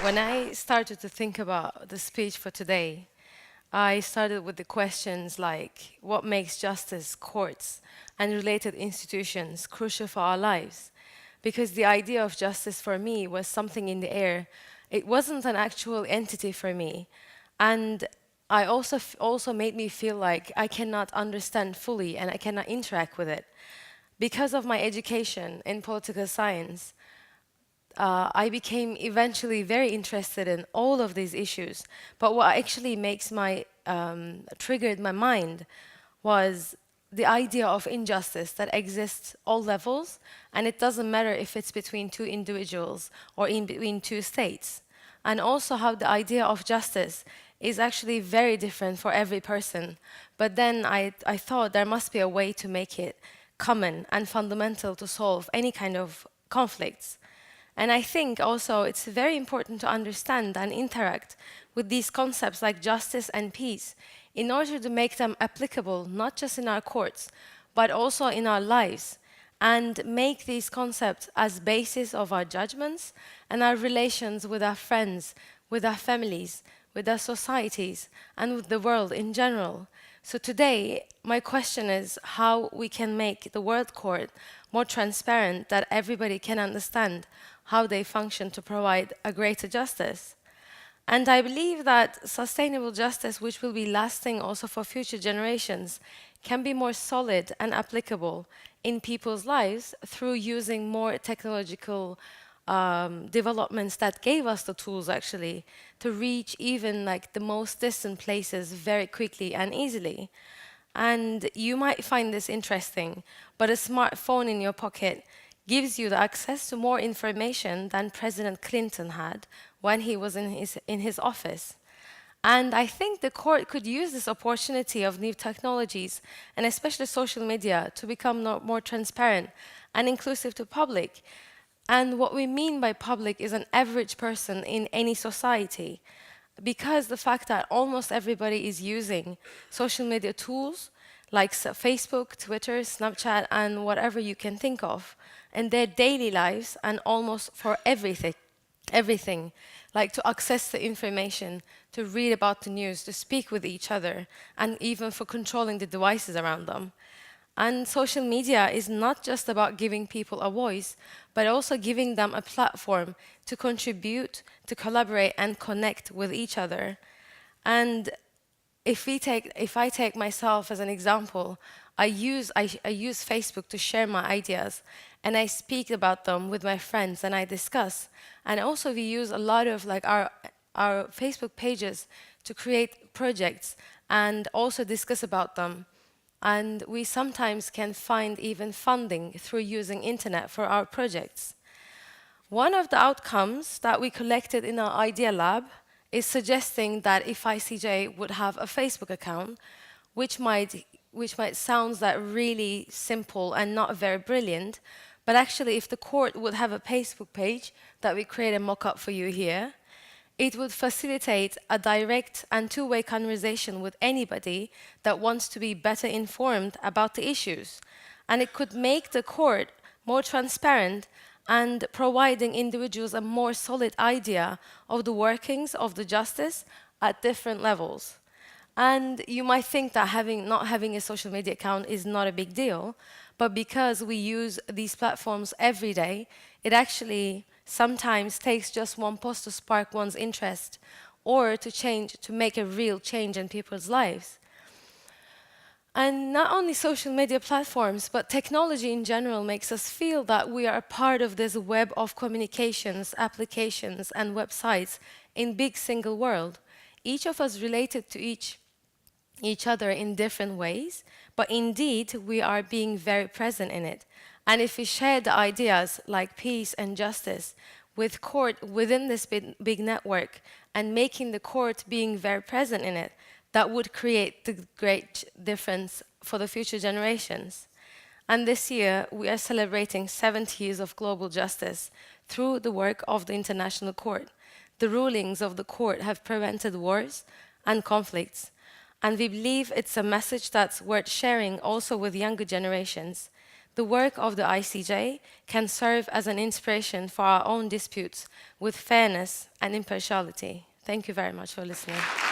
When I started to think about the speech for today, I started with the questions like what makes justice, courts, and related institutions crucial for our lives? Because the idea of justice for me was something in the air. It wasn't an actual entity for me. And I also made me feel like I cannot understand fully and I cannot interact with it. Because of my education in political science, I became eventually very interested in all of these issues. But what actually triggered my mind was the idea of injustice that exists all levels, and it doesn't matter if it's between two individuals or in between two states. And also how the idea of justice is actually very different for every person. But then I thought there must be a way to make it common and fundamental to solve any kind of conflicts. And I think also it's very important to understand and interact with these concepts like justice and peace in order to make them applicable not just in our courts, but also in our lives, and make these concepts as basis of our judgments and our relations with our friends, with our families, with our societies, and with the world in general. So today, my question is how we can make the World Court more transparent, that everybody can understand how they function to provide a greater justice. And I believe that sustainable justice, which will be lasting also for future generations, can be more solid and applicable in people's lives through using more technological developments that gave us the tools actually to reach even like the most distant places very quickly and easily. And you might find this interesting, but a smartphone in your pocket gives you the access to more information than President Clinton had when he was in his office. And I think the court could use this opportunity of new technologies, and especially social media, to become more transparent and inclusive to public. And what we mean by public is an average person in any society, because the fact that almost everybody is using social media tools like Facebook, Twitter, Snapchat, and whatever you can think of in their daily lives, and almost for everything, like to access the information, to read about the news, to speak with each other, and even for controlling the devices around them. And social media is not just about giving people a voice, but also giving them a platform to contribute, to collaborate, and connect with each other. And if I take myself as an example, I use Facebook to share my ideas, and I speak about them with my friends, and I discuss. And also we use a lot of like our Facebook pages to create projects and also discuss about them. And we sometimes can find even funding through using internet for our projects. One of the outcomes that we collected in our Idealab is suggesting that if ICJ would have a Facebook account, which might sound like really simple and not very brilliant, but actually if the court would have a Facebook page that we create a mock-up for you here, it would facilitate a direct and two-way conversation with anybody that wants to be better informed about the issues. And it could make the court more transparent and providing individuals a more solid idea of the workings of the justice at different levels. And you might think that not having a social media account is not a big deal, but because we use these platforms every day, it actually sometimes takes just one post to spark one's interest or to make a real change in people's lives. And not only social media platforms, but technology in general makes us feel that we are a part of this web of communications, applications, and websites in big single world. Each of us related to each other in different ways, but indeed we are being very present in it. And if we share the ideas like peace and justice with court within this big network and making the court being very present in it, that would create the great difference for the future generations. And this year, we are celebrating 70 years of global justice through the work of the International Court. The rulings of the court have prevented wars and conflicts. And we believe it's a message that's worth sharing also with younger generations, the work of the ICJ can serve as an inspiration for our own disputes with fairness and impartiality. Thank you very much for listening.